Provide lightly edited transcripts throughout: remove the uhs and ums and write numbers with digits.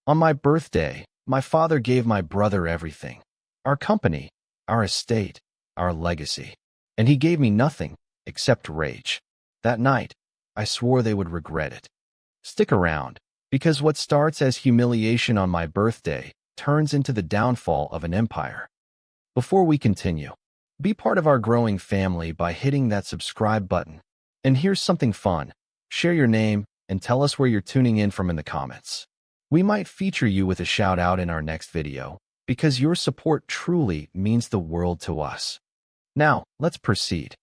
On my birthday, my father gave my brother everything. Our company, our estate, our legacy. And he gave me nothing except rage. That night, I swore they would regret it. Stick around, because what starts as humiliation on my birthday turns into the downfall of an empire. Before we continue, be part of our growing family by hitting that subscribe button. And here's something fun. Share your name and tell us where you're tuning in from in the comments. We might feature you with a shout out in our next video, because your support truly means the world to us. Now, let's proceed.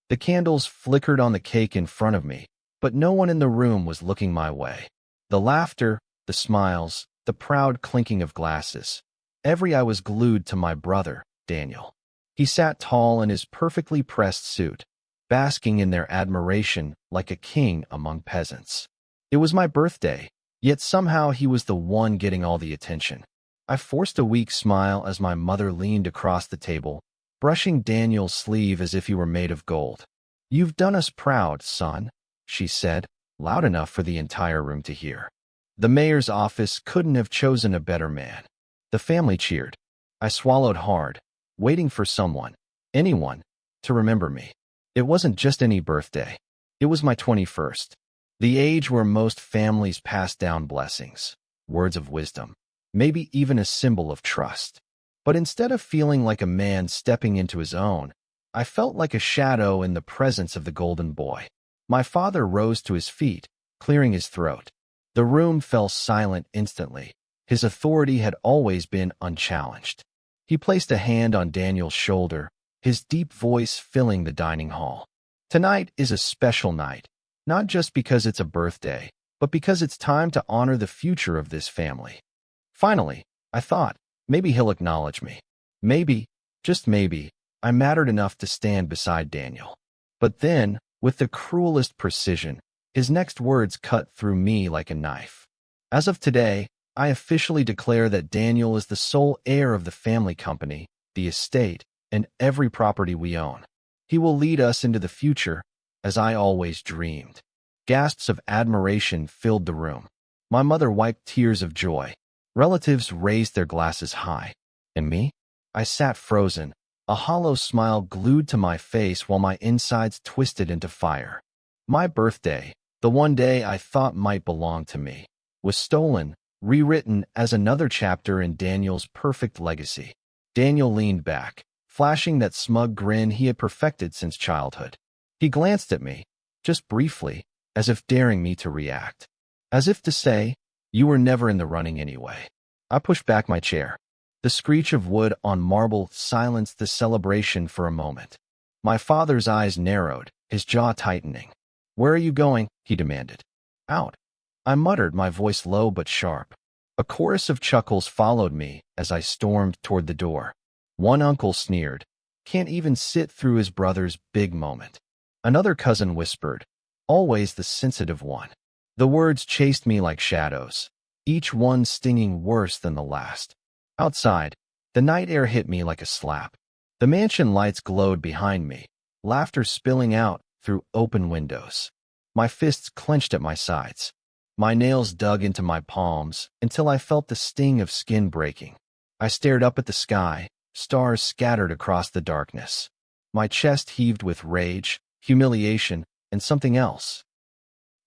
The candles flickered on the cake in front of me, but no one in the room was looking my way. The laughter, the smiles, the proud clinking of glasses. Every eye was glued to my brother, Daniel. He sat tall in his perfectly pressed suit, basking in their admiration like a king among peasants. It was my birthday, yet somehow he was the one getting all the attention. I forced a weak smile as my mother leaned across the table, brushing Daniel's sleeve as if he were made of gold. "You've done us proud, son," she said, loud enough for the entire room to hear. The mayor's office couldn't have chosen a better man. The family cheered. I swallowed hard, waiting for someone, anyone, to remember me. It wasn't just any birthday. It was my 21st. The age where most families pass down blessings, words of wisdom, maybe even a symbol of trust. But instead of feeling like a man stepping into his own, I felt like a shadow in the presence of the golden boy. My father rose to his feet, clearing his throat. The room fell silent instantly. His authority had always been unchallenged. He placed a hand on Daniel's shoulder, his deep voice filling the dining hall. "Tonight is a special night, not just because it's a birthday, but because it's time to honor the future of this family." Finally, I thought, maybe he'll acknowledge me. Maybe, just maybe, I mattered enough to stand beside Daniel. But then, with the cruelest precision, his next words cut through me like a knife. "As of today, I officially declare that Daniel is the sole heir of the family company, the estate, and every property we own. He will lead us into the future, as I always dreamed." Gasps of admiration filled the room. My mother wiped tears of joy. Relatives raised their glasses high. And me? I sat frozen, a hollow smile glued to my face while my insides twisted into fire. My birthday, the one day I thought might belong to me, was stolen, rewritten as another chapter in Daniel's perfect legacy. Daniel leaned back, flashing that smug grin he had perfected since childhood. He glanced at me, just briefly, as if daring me to react. As if to say, "You were never in the running anyway." I pushed back my chair. The screech of wood on marble silenced the celebration for a moment. My father's eyes narrowed, his jaw tightening. "Where are you going?" he demanded. "Out." I muttered, my voice low but sharp. A chorus of chuckles followed me as I stormed toward the door. One uncle sneered, "Can't even sit through his brother's big moment." Another cousin whispered, "Always the sensitive one." The words chased me like shadows, each one stinging worse than the last. Outside, the night air hit me like a slap. The mansion lights glowed behind me, laughter spilling out through open windows. My fists clenched at my sides. My nails dug into my palms until I felt the sting of skin breaking. I stared up at the sky, stars scattered across the darkness. My chest heaved with rage, humiliation, and something else.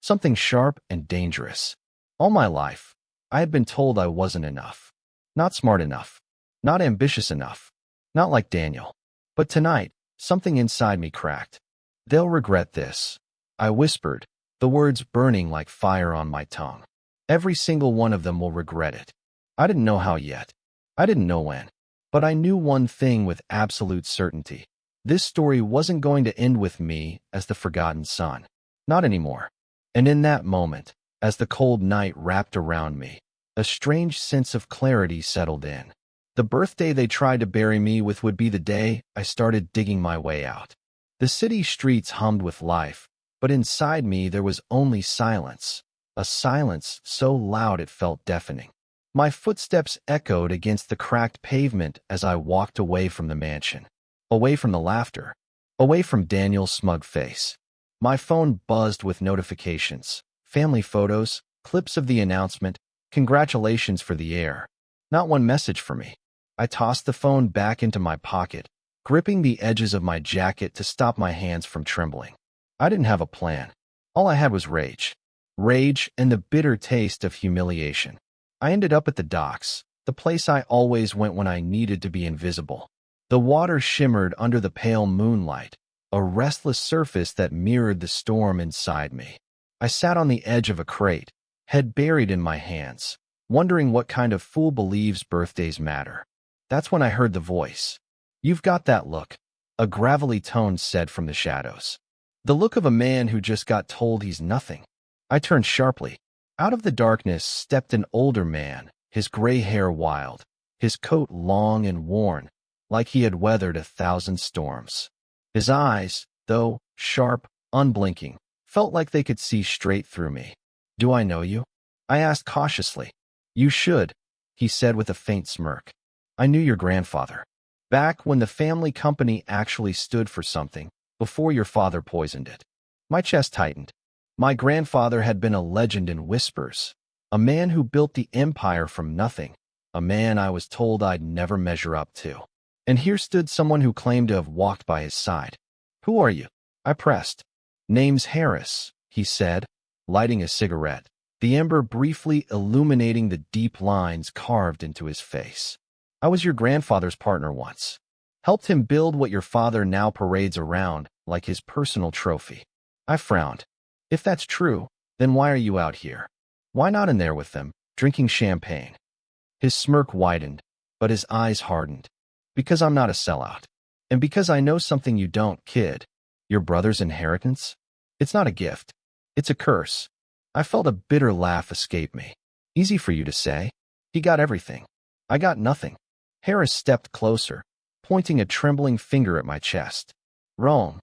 Something sharp and dangerous. All my life, I had been told I wasn't enough. Not smart enough. Not ambitious enough. Not like Daniel. But tonight, something inside me cracked. "They'll regret this," I whispered, the words burning like fire on my tongue. "Every single one of them will regret it." I didn't know how yet. I didn't know when. But I knew one thing with absolute certainty. This story wasn't going to end with me as the forgotten son. Not anymore. And in that moment, as the cold night wrapped around me, a strange sense of clarity settled in. The birthday they tried to bury me with would be the day I started digging my way out. The city streets hummed with life, but inside me there was only silence, a silence so loud it felt deafening. My footsteps echoed against the cracked pavement as I walked away from the mansion, away from the laughter, away from Daniel's smug face. My phone buzzed with notifications, family photos, clips of the announcement, Congratulations for the heir. Not one message for me. I tossed the phone back into my pocket, gripping the edges of my jacket to stop my hands from trembling. I didn't have a plan. All I had was rage. Rage and the bitter taste of humiliation. I ended up at the docks, the place I always went when I needed to be invisible. The water shimmered under the pale moonlight, a restless surface that mirrored the storm inside me. I sat on the edge of a crate, head buried in my hands, wondering what kind of fool believes birthdays matter. That's when I heard the voice. "You've got that look," a gravelly tone said from the shadows. The look of a man who just got told he's nothing. I turned sharply. Out of the darkness stepped an older man, his gray hair wild, his coat long and worn, like he had weathered 1,000 storms. His eyes, though sharp, unblinking, felt like they could see straight through me. "Do I know you?" I asked cautiously. "You should," he said with a faint smirk. "I knew your grandfather. Back when the family company actually stood for something, before your father poisoned it." My chest tightened. My grandfather had been a legend in whispers, a man who built the empire from nothing, a man I was told I'd never measure up to. And here stood someone who claimed to have walked by his side. "Who are you?" I pressed. "Name's Harris," he said, lighting a cigarette, the ember briefly illuminating the deep lines carved into his face. "I was your grandfather's partner once. Helped him build what your father now parades around like his personal trophy." I frowned. "If that's true, then why are you out here? Why not in there with them, drinking champagne?" His smirk widened, but his eyes hardened. "Because I'm not a sellout. And because I know something you don't, kid. Your brother's inheritance? It's not a gift. It's a curse." I felt a bitter laugh escape me. "Easy for you to say. He got everything. I got nothing." Harris stepped closer, pointing a trembling finger at my chest. "Wrong.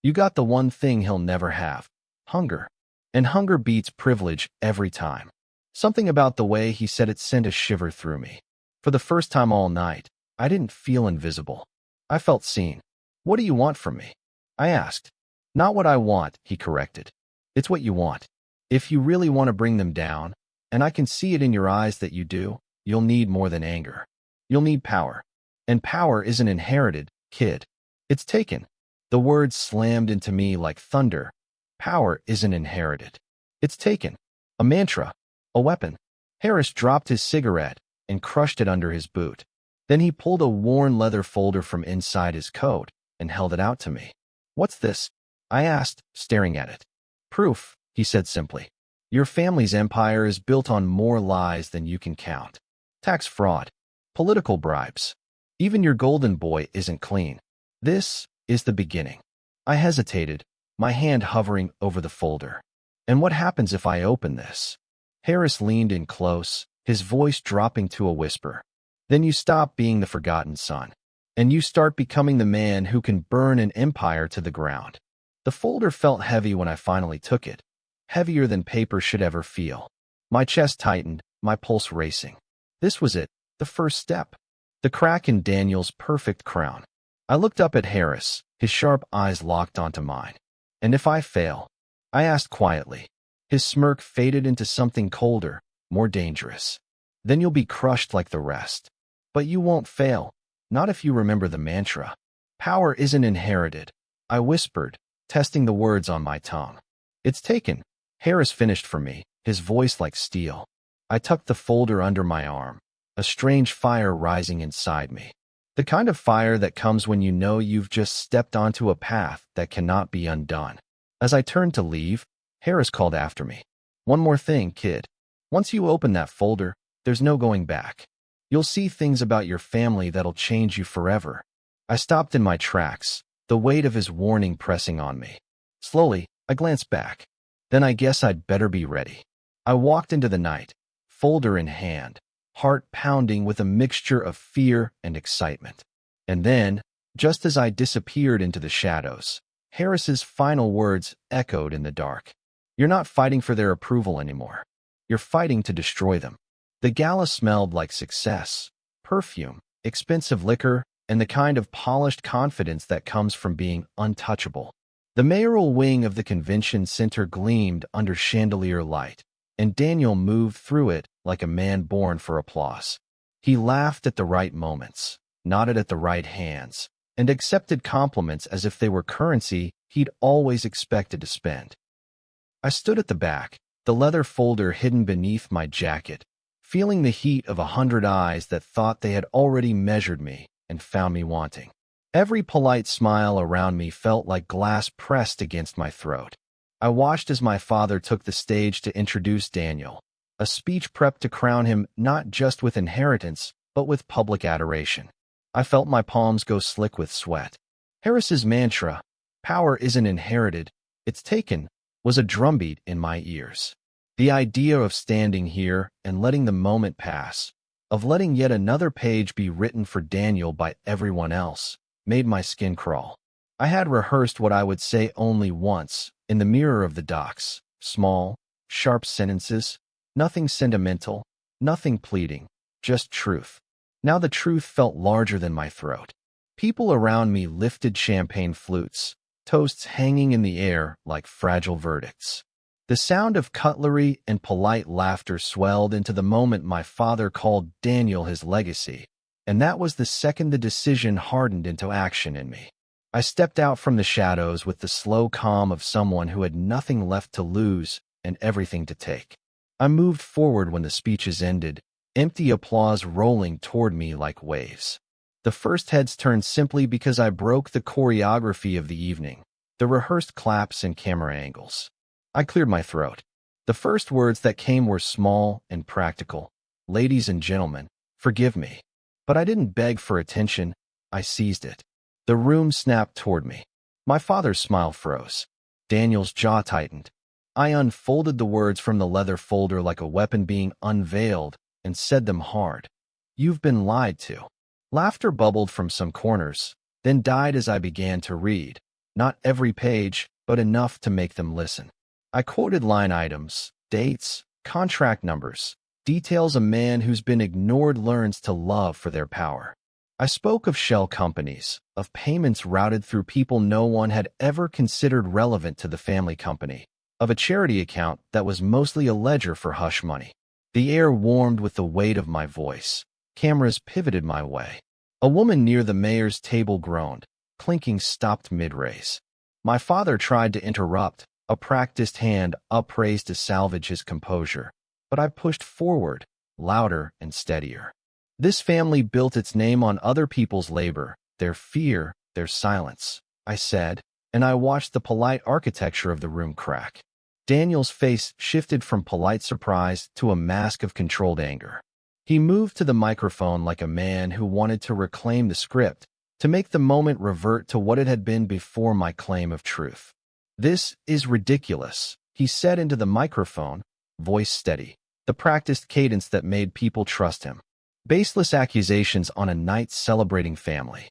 You got the one thing he'll never have. Hunger. And hunger beats privilege every time." Something about the way he said it sent a shiver through me. For the first time all night, I didn't feel invisible. I felt seen. "What do you want from me?" I asked. "Not what I want," he corrected. "It's what you want. If you really want to bring them down, and I can see it in your eyes that you do, you'll need more than anger. You'll need power. And power isn't inherited, kid. It's taken." The words slammed into me like thunder. Power isn't inherited. It's taken. A mantra. A weapon. Harris dropped his cigarette and crushed it under his boot. Then he pulled a worn leather folder from inside his coat and held it out to me. "What's this?" I asked, staring at it. "Proof," he said simply. "Your family's empire is built on more lies than you can count. Tax fraud. Political bribes. Even your golden boy isn't clean. This is the beginning." I hesitated, my hand hovering over the folder. "And what happens if I open this?" Harris leaned in close, his voice dropping to a whisper. "Then you stop being the forgotten son. And you start becoming the man who can burn an empire to the ground." The folder felt heavy when I finally took it. Heavier than paper should ever feel. My chest tightened, my pulse racing. This was it, the first step. The crack in Daniel's perfect crown. I looked up at Harris, his sharp eyes locked onto mine. "And if I fail?" I asked quietly. His smirk faded into something colder, more dangerous. "Then you'll be crushed like the rest. But you won't fail. Not if you remember the mantra. Power isn't inherited." I whispered, testing the words on my tongue. "It's taken." Harris finished for me, his voice like steel. I tucked the folder under my arm, a strange fire rising inside me. The kind of fire that comes when you know you've just stepped onto a path that cannot be undone. As I turned to leave, Harris called after me. "One more thing, kid. Once you open that folder, there's no going back. You'll see things about your family that'll change you forever." I stopped in my tracks, the weight of his warning pressing on me. Slowly, I glanced back. Then I guess I'd better be ready. I walked into the night, folder in hand, heart pounding with a mixture of fear and excitement. And then, just as I disappeared into the shadows, Harris's final words echoed in the dark. "You're not fighting for their approval anymore. You're fighting to destroy them." The gala smelled like success, perfume, expensive liquor, and the kind of polished confidence that comes from being untouchable. The mayoral wing of the convention center gleamed under chandelier light, and Daniel moved through it like a man born for applause. He laughed at the right moments, nodded at the right hands, and accepted compliments as if they were currency he'd always expected to spend. I stood at the back, the leather folder hidden beneath my jacket, feeling the heat of 100 eyes that thought they had already measured me and found me wanting. Every polite smile around me felt like glass pressed against my throat. I watched as my father took the stage to introduce Daniel, a speech prepped to crown him not just with inheritance, but with public adoration. I felt my palms go slick with sweat. Harris's mantra, "Power isn't inherited, it's taken," was a drumbeat in my ears. The idea of standing here and letting the moment pass, of letting yet another page be written for Daniel by everyone else, made my skin crawl. I had rehearsed what I would say only once, in the mirror of the docks. Small, sharp sentences, nothing sentimental, nothing pleading, just truth. Now the truth felt larger than my throat. People around me lifted champagne flutes, toasts hanging in the air like fragile verdicts. The sound of cutlery and polite laughter swelled into the moment my father called Daniel his legacy, and that was the second the decision hardened into action in me. I stepped out from the shadows with the slow calm of someone who had nothing left to lose and everything to take. I moved forward when the speeches ended, empty applause rolling toward me like waves. The first heads turned simply because I broke the choreography of the evening, the rehearsed claps and camera angles. I cleared my throat. The first words that came were small and practical. "Ladies and gentlemen, forgive me." But I didn't beg for attention, I seized it. The room snapped toward me. My father's smile froze. Daniel's jaw tightened. I unfolded the words from the leather folder like a weapon being unveiled and said them hard. "You've been lied to." Laughter bubbled from some corners, then died as I began to read. Not every page, but enough to make them listen. I quoted line items, dates, contract numbers, details a man who's been ignored learns to love for their power. I spoke of shell companies, of payments routed through people no one had ever considered relevant to the family company, of a charity account that was mostly a ledger for hush money. The air warmed with the weight of my voice. Cameras pivoted my way. A woman near the mayor's table groaned. Clinking stopped mid-race. My father tried to interrupt, a practiced hand upraised to salvage his composure. But I pushed forward, louder and steadier. This family built its name on other people's labor, their fear, their silence, I said, and I watched the polite architecture of the room crack. Daniel's face shifted from polite surprise to a mask of controlled anger. He moved to the microphone like a man who wanted to reclaim the script, to make the moment revert to what it had been before my claim of truth. "This is ridiculous," he said into the microphone, voice steady, the practiced cadence that made people trust him. Baseless accusations on a night celebrating family.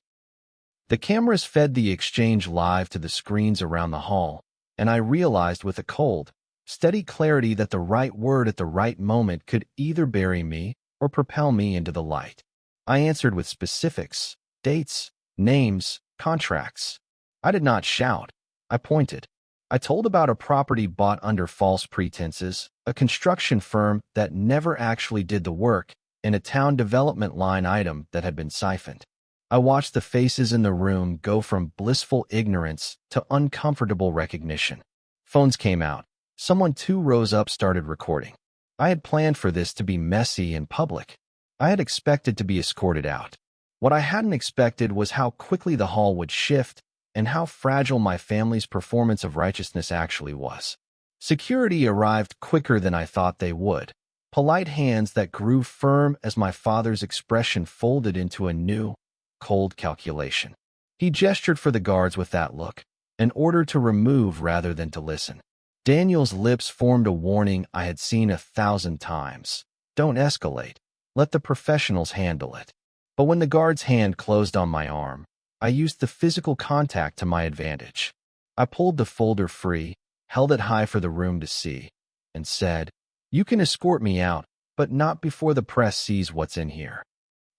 The cameras fed the exchange live to the screens around the hall, and I realized with a cold, steady clarity that the right word at the right moment could either bury me or propel me into the light. I answered with specifics, dates, names, contracts. I did not shout. I pointed. I told about a property bought under false pretenses, a construction firm that never actually did the work, and a town development line item that had been siphoned. I watched the faces in the room go from blissful ignorance to uncomfortable recognition. Phones came out. Someone 2 rows up started recording. I had planned for this to be messy and public. I had expected to be escorted out. What I hadn't expected was how quickly the hall would shift and how fragile my family's performance of righteousness actually was. Security arrived quicker than I thought they would. Polite hands that grew firm as my father's expression folded into a new, cold calculation. He gestured for the guards with that look, an order to remove rather than to listen. Daniel's lips formed a warning I had seen 1,000 times. Don't escalate. Let the professionals handle it. But when the guard's hand closed on my arm, I used the physical contact to my advantage. I pulled the folder free, held it high for the room to see, and said, "You can escort me out, but not before the press sees what's in here."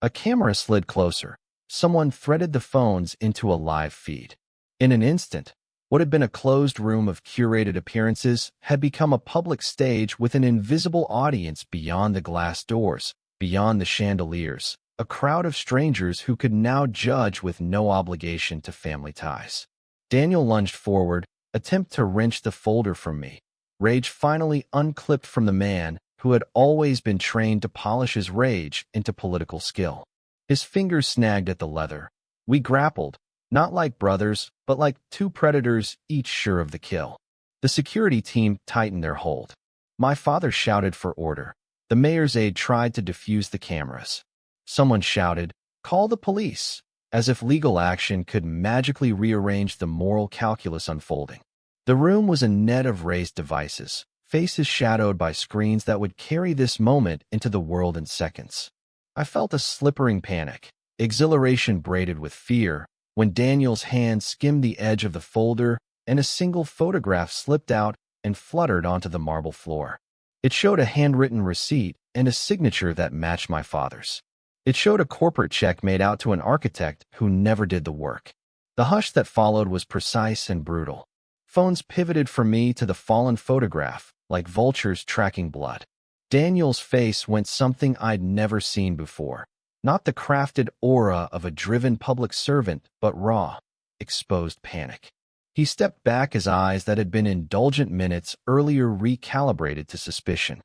A camera slid closer. Someone threaded the phones into a live feed. In an instant, What had been a closed room of curated appearances had become a public stage with an invisible audience beyond the glass doors, beyond the chandeliers, a crowd of strangers who could now judge with no obligation to family ties. Daniel lunged forward, attempt to wrench the folder from me. Rage finally unclipped from the man who had always been trained to polish his rage into political skill. His fingers snagged at the leather. We grappled, not like brothers, but like two predators, each sure of the kill. The security team tightened their hold. My father shouted for order. The mayor's aide tried to defuse the cameras. Someone shouted, "Call the police," as if legal action could magically rearrange the moral calculus unfolding. The room was a net of raised devices, faces shadowed by screens that would carry this moment into the world in seconds. I felt a slippering panic, exhilaration braided with fear, when Daniel's hand skimmed the edge of the folder and a single photograph slipped out and fluttered onto the marble floor. It showed a handwritten receipt and a signature that matched my father's. It showed a corporate check made out to an architect who never did the work. The hush that followed was precise and brutal. Phones pivoted from me to the fallen photograph, like vultures tracking blood. Daniel's face went something I'd never seen before. Not the crafted aura of a driven public servant, but raw, exposed panic. He stepped back, his eyes that had been indulgent minutes earlier recalibrated to suspicion.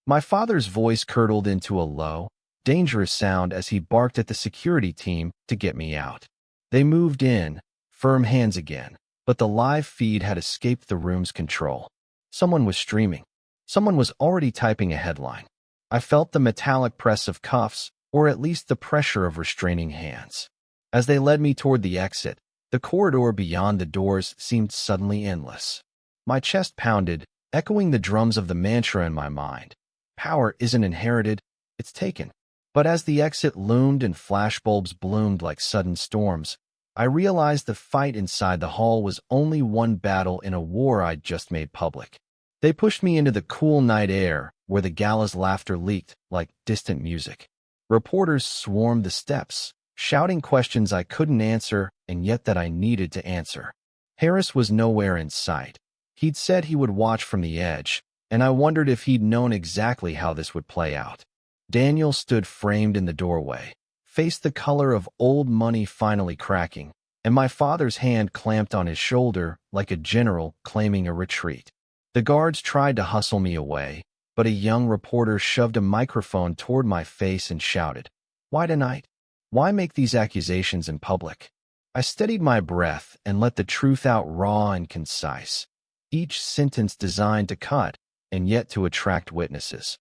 My father's voice curdled into a low, dangerous sound as he barked at the security team to get me out. They moved in, firm hands again, but the live feed had escaped the room's control. Someone was streaming. Someone was already typing a headline. I felt the metallic press of cuffs, or at least the pressure of restraining hands. As they led me toward the exit, the corridor beyond the doors seemed suddenly endless. My chest pounded, echoing the drums of the mantra in my mind. Power isn't inherited, it's taken. But as the exit loomed and flashbulbs bloomed like sudden storms, I realized the fight inside the hall was only one battle in a war I'd just made public. They pushed me into the cool night air, where the gala's laughter leaked like distant music. Reporters swarmed the steps, shouting questions I couldn't answer and yet that I needed to answer. Harris was nowhere in sight. He'd said he would watch from the edge, and I wondered if he'd known exactly how this would play out. Daniel stood framed in the doorway, face the color of old money finally cracking, and my father's hand clamped on his shoulder like a general claiming a retreat. The guards tried to hustle me away, but a young reporter shoved a microphone toward my face and shouted, "Why tonight? Why make these accusations in public?" I steadied my breath and let the truth out raw and concise, each sentence designed to cut and yet to attract witnesses.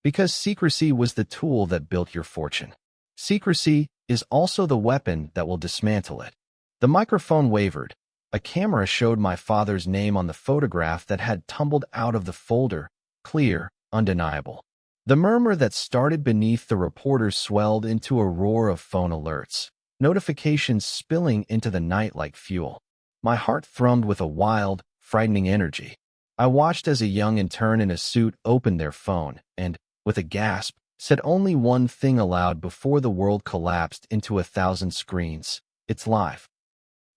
Because secrecy was the tool that built your fortune. Secrecy is also the weapon that will dismantle it. The microphone wavered. A camera showed my father's name on the photograph that had tumbled out of the folder, clear, undeniable. The murmur that started beneath the reporters swelled into a roar of phone alerts, notifications spilling into the night like fuel. My heart thrummed with a wild, frightening energy. I watched as a young intern in a suit opened their phone and, with a gasp, said only one thing aloud before the world collapsed into 1,000 screens. "It's live."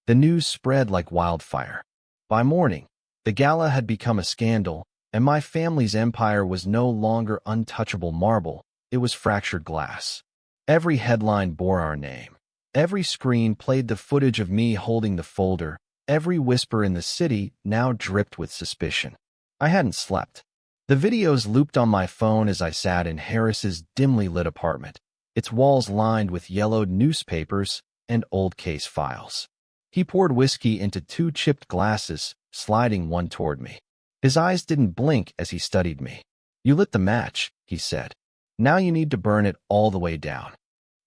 The news spread like wildfire. By morning, the gala had become a scandal, and my family's empire was no longer untouchable marble, it was fractured glass. Every headline bore our name. Every screen played the footage of me holding the folder. Every whisper in the city now dripped with suspicion. I hadn't slept. The videos looped on my phone as I sat in Harris's dimly lit apartment, its walls lined with yellowed newspapers and old case files. He poured whiskey into 2 chipped glasses, sliding one toward me. His eyes didn't blink as he studied me. "You lit the match," he said. "Now you need to burn it all the way down."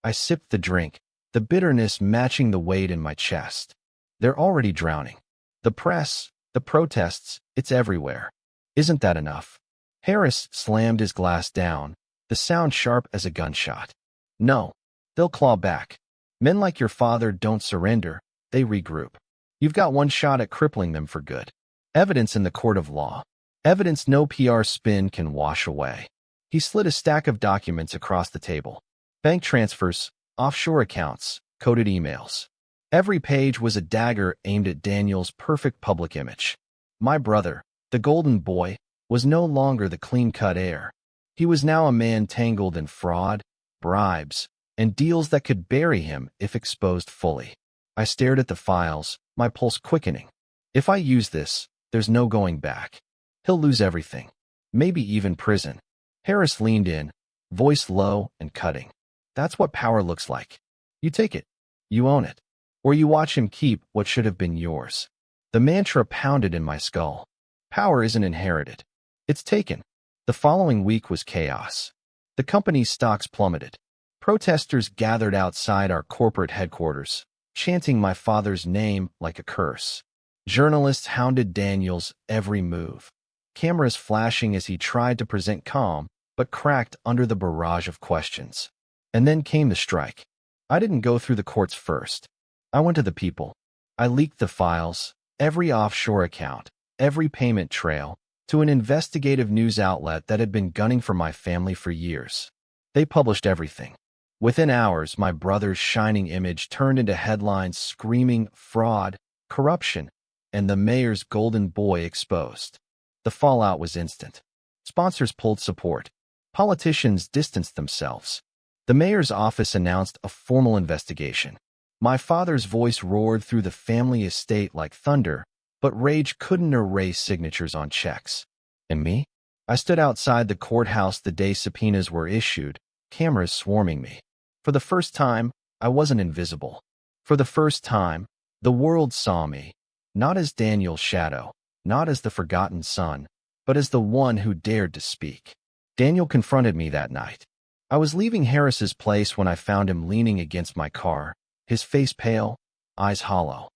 I sipped the drink, the bitterness matching the weight in my chest. They're already drowning. The press, the protests, it's everywhere. Isn't that enough? Harris slammed his glass down, the sound sharp as a gunshot. "No, they'll claw back. Men like your father don't surrender, they regroup. You've got one shot at crippling them for good. Evidence in the court of law. Evidence no PR spin can wash away." He slid a stack of documents across the table. Bank transfers, offshore accounts, coded emails. Every page was a dagger aimed at Daniel's perfect public image. My brother, the golden boy, was no longer the clean-cut heir. He was now a man tangled in fraud, bribes, and deals that could bury him if exposed fully. I stared at the files, my pulse quickening. If I use this, there's no going back. He'll lose everything. Maybe even prison. Harris leaned in, voice low and cutting. That's what power looks like. You take it. You own it. Or you watch him keep what should have been yours. The mantra pounded in my skull. Power isn't inherited. It's taken. The following week was chaos. The company's stocks plummeted. Protesters gathered outside our corporate headquarters, chanting my father's name like a curse. Journalists hounded Daniel's every move, cameras flashing as he tried to present calm, but cracked under the barrage of questions. And then came the strike. I didn't go through the courts first. I went to the people. I leaked the files, every offshore account, every payment trail, to an investigative news outlet that had been gunning for my family for years. They published everything. Within hours, my brother's shining image turned into headlines screaming fraud, corruption, and the mayor's golden boy exposed. The fallout was instant. Sponsors pulled support. Politicians distanced themselves. The mayor's office announced a formal investigation. My father's voice roared through the family estate like thunder, but rage couldn't erase signatures on checks. And me? I stood outside the courthouse the day subpoenas were issued, cameras swarming me. For the first time, I wasn't invisible. For the first time, the world saw me, not as Daniel's shadow, not as the forgotten son, but as the one who dared to speak. Daniel confronted me that night. I was leaving Harris's place when I found him leaning against my car, his face pale, eyes hollow.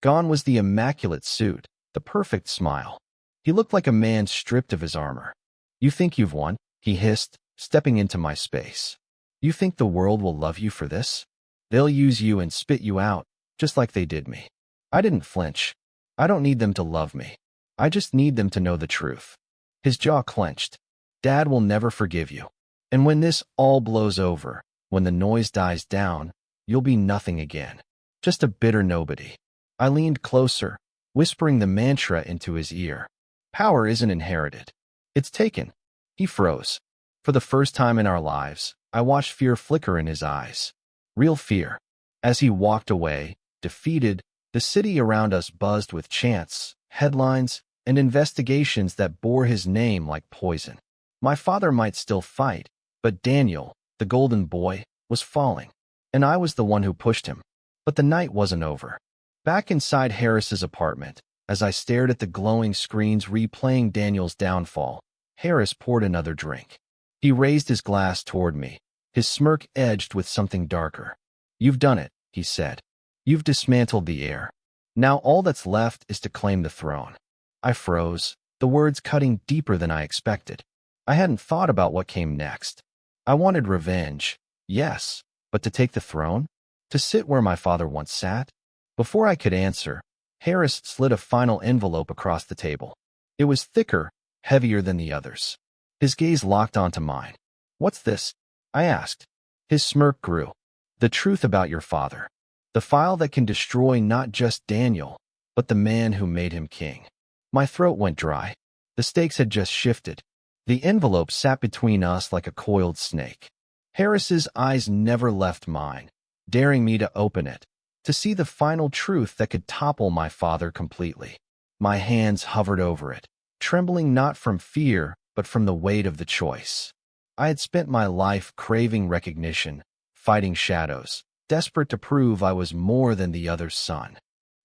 Gone was the immaculate suit, the perfect smile. He looked like a man stripped of his armor. "You think you've won?" he hissed, stepping into my space. "You think the world will love you for this? They'll use you and spit you out, just like they did me." I didn't flinch. I don't need them to love me. I just need them to know the truth. His jaw clenched. "Dad will never forgive you. And when this all blows over, when the noise dies down, you'll be nothing again. Just a bitter nobody." I leaned closer, whispering the mantra into his ear. Power isn't inherited. It's taken. He froze. For the first time in our lives, I watched fear flicker in his eyes. Real fear. As he walked away, defeated, the city around us buzzed with chants, headlines, and investigations that bore his name like poison. My father might still fight, but Daniel, the golden boy, was falling. And I was the one who pushed him. But the night wasn't over. Back inside Harris's apartment, as I stared at the glowing screens replaying Daniel's downfall, Harris poured another drink. He raised his glass toward me, his smirk edged with something darker. "You've done it," he said. "You've dismantled the heir. Now all that's left is to claim the throne." I froze, the words cutting deeper than I expected. I hadn't thought about what came next. I wanted revenge, yes, but to take the throne? To sit where my father once sat? Before I could answer, Harris slid a final envelope across the table. It was thicker, heavier than the others. His gaze locked onto mine. "What's this?" I asked. His smirk grew. "The truth about your father. The file that can destroy not just Daniel, but the man who made him king." My throat went dry. The stakes had just shifted. The envelope sat between us like a coiled snake. Harris's eyes never left mine, daring me to open it, to see the final truth that could topple my father completely. My hands hovered over it, trembling not from fear, but from the weight of the choice. I had spent my life craving recognition, fighting shadows, desperate to prove I was more than the other's son.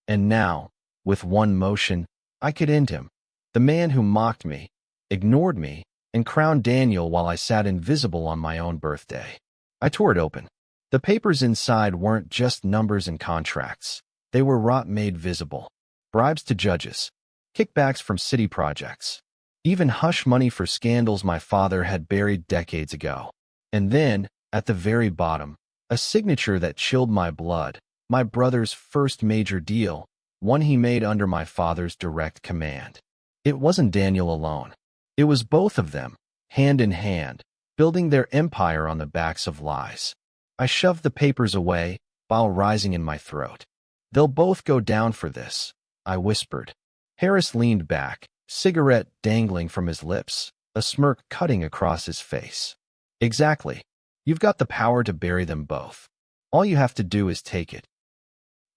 And now, with one motion, I could end him. The man who mocked me, ignored me, and crowned Daniel while I sat invisible on my own birthday. I tore it open. The papers inside weren't just numbers and contracts. They were rot made visible. Bribes to judges, kickbacks from city projects, even hush money for scandals my father had buried decades ago. And then, at the very bottom, a signature that chilled my blood, my brother's first major deal, one he made under my father's direct command. It wasn't Daniel alone. It was both of them, hand in hand, building their empire on the backs of lies. I shoved the papers away, bile rising in my throat. They'll both go down for this, I whispered. Harris leaned back, cigarette dangling from his lips, a smirk cutting across his face. Exactly. You've got the power to bury them both. All you have to do is take it.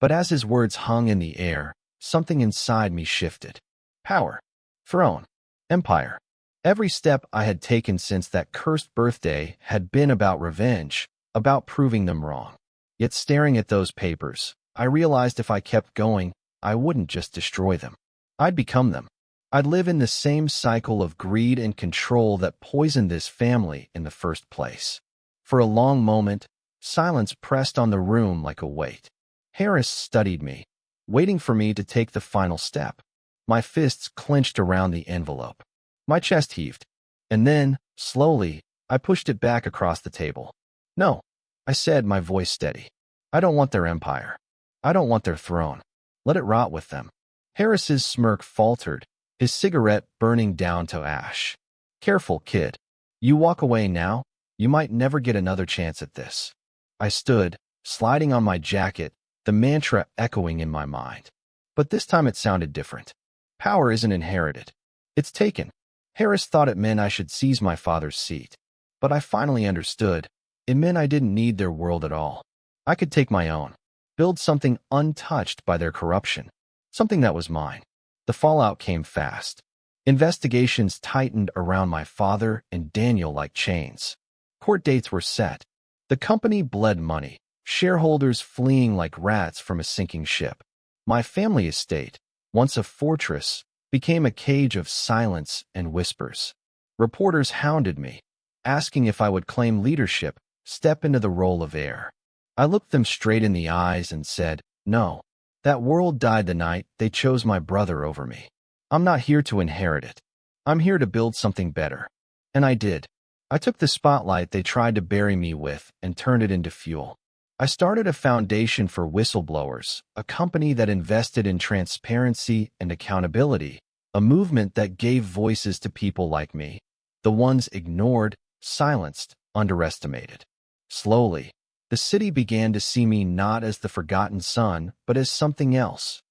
But as his words hung in the air, something inside me shifted. Power. Throne. Empire. Every step I had taken since that cursed birthday had been about revenge, about proving them wrong. Yet staring at those papers, I realized if I kept going, I wouldn't just destroy them. I'd become them. I'd live in the same cycle of greed and control that poisoned this family in the first place. For a long moment, silence pressed on the room like a weight. Harris studied me, waiting for me to take the final step. My fists clenched around the envelope. My chest heaved. And then, slowly, I pushed it back across the table. No, I said, my voice steady. I don't want their empire. I don't want their throne. Let it rot with them. Harris's smirk faltered, his cigarette burning down to ash. Careful, kid. You walk away now, you might never get another chance at this. I stood, sliding on my jacket, the mantra echoing in my mind. But this time it sounded different. Power isn't inherited. It's taken. Harris thought it meant I should seize my father's seat. But I finally understood. It meant I didn't need their world at all. I could take my own. Build something untouched by their corruption. Something that was mine. The fallout came fast. Investigations tightened around my father and Daniel like chains. Court dates were set. The company bled money, shareholders fleeing like rats from a sinking ship. My family estate, once a fortress, became a cage of silence and whispers. Reporters hounded me, asking if I would claim leadership, step into the role of heir. I looked them straight in the eyes and said, no. That world died the night they chose my brother over me. I'm not here to inherit it. I'm here to build something better. And I did. I took the spotlight they tried to bury me with and turned it into fuel. I started a foundation for whistleblowers, a company that invested in transparency and accountability, a movement that gave voices to people like me, the ones ignored, silenced, underestimated. Slowly, the city began to see me not as the forgotten son, but as something else.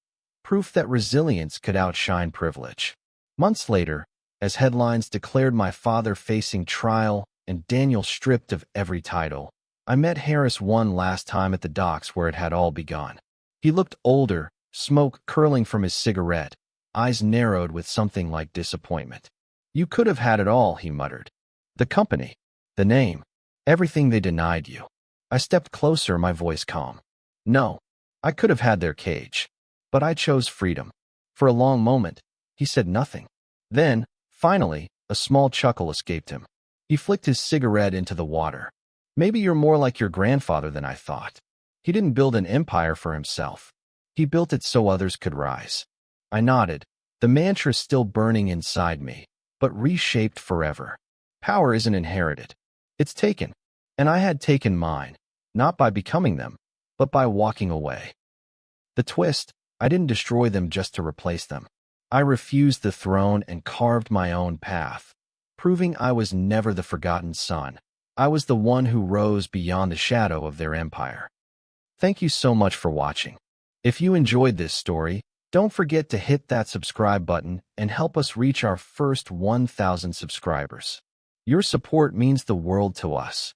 Proof that resilience could outshine privilege. Months later, as headlines declared my father facing trial and Daniel stripped of every title, I met Harris one last time at the docks where it had all begun. He looked older, smoke curling from his cigarette, eyes narrowed with something like disappointment. You could have had it all, he muttered. The company, the name, everything they denied you. I stepped closer, my voice calm. No, I could have had their cage. But I chose freedom. For a long moment, he said nothing. Then, finally, a small chuckle escaped him. He flicked his cigarette into the water. Maybe you're more like your grandfather than I thought. He didn't build an empire for himself. He built it so others could rise. I nodded, the mantra still burning inside me, but reshaped forever. Power isn't inherited. It's taken. And I had taken mine, not by becoming them, but by walking away. The twist, I didn't destroy them just to replace them. I refused the throne and carved my own path, proving I was never the forgotten son. I was the one who rose beyond the shadow of their empire. Thank you so much for watching. If you enjoyed this story, don't forget to hit that subscribe button and help us reach our first 1,000 subscribers. Your support means the world to us.